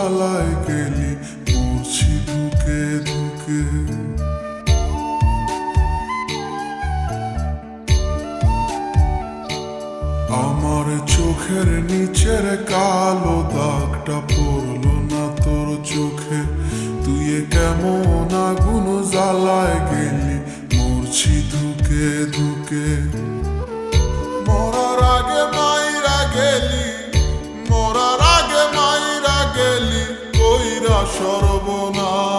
জ্বালায় গেলি মরছি ধুকে ধুকে। আমার চোখের নিচের কালো দাগটা পড়লো না তোর চোখে। তুই কেমন আগুন জ্বালায় গেলি মরছি ধুকে ধুকে। মরার আগে মাইরা গেলি, মরার আগে মাইরা গেলি কইরা সর্বনাশ।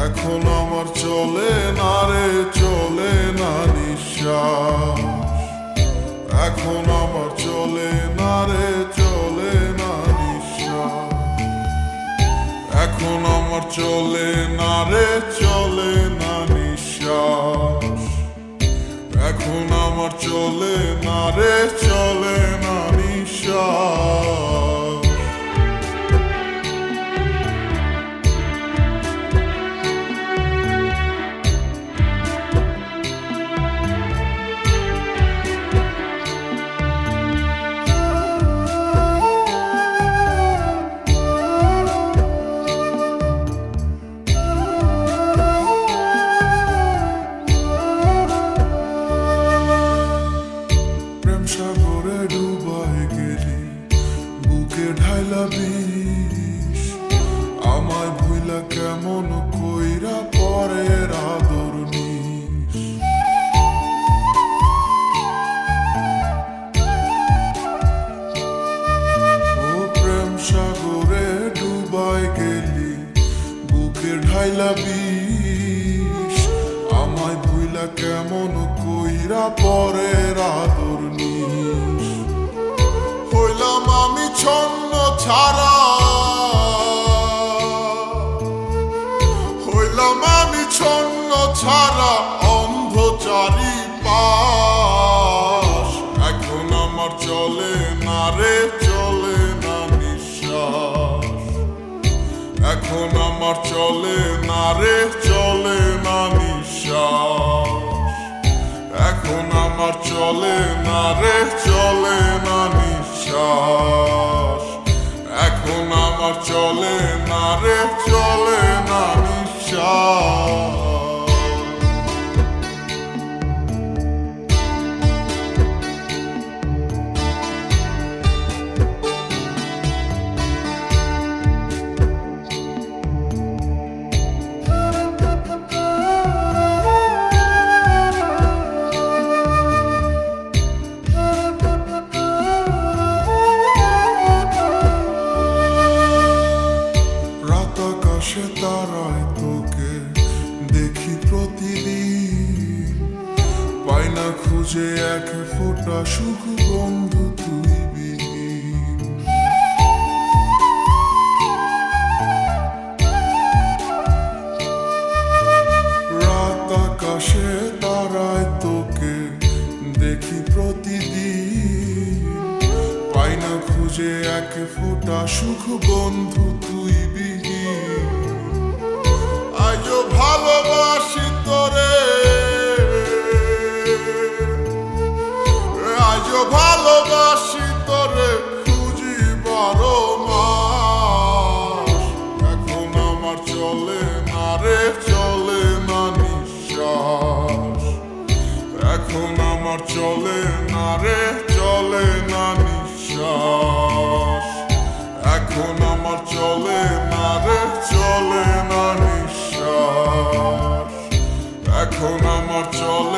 এখন আমার চলে না রে, চলে না নিঃশ্বাস। এখন আমার চলে না রে, চলে না নিঃশ্বাস। এখন আমার চলে না রে, চলে না নিঃশ্বাস। এখন আমার চলে না রে, চলে না নিঃশ্বাস। সাগরে ডুবাই গেলি বুকে ঢাইলা বিষ। আমায় ভুইলা কেমন কইরা পরের আদর নিস। ও প্রেম সাগরে ডুবাই গেলি বুকে ঢাইলা বিষ। আমায় ভুইলা কেমন কইরা পরের আদর নিস। হইলাম আমি ছন্ন ছাড়া, হইলাম আমি ছন্ন ছাড়া অন্ধ চারিপাশ। এখন আমার চলে না রে, চলে না নিঃশ্বাস। এখন আমার চলে না রে, চলে না নিঃশ্বাস। এখন আমার চলে না রে, চলে না নিঃশ্বাস। এখন আমার চলে না রে, চলে না নিঃশ্বাস। আকাশে তারায় তোকে দেখি প্রতিদিন। পাই না খুঁজে এক ফোঁটা সুখ বন্ধু তুই বিহীন। রাত আকাশে তারায় তোকে দেখি প্রতিদিন। পাই না খুঁজে এক ফোঁটা সুখ বন্ধু তুই বিহীন। আজও ভালোবাসি তোরে, আজও ভালোবাসি তোরে খুঁজি বারো মাস। এখন আমার চলে না রে, চলে না নিঃশ্বাস। এখন আমার চলে না রে, চলে না নিঃশ্বাস। এখন আমার চলে না রে, চলে না নিঃশ্বাস। এখন আমার চলে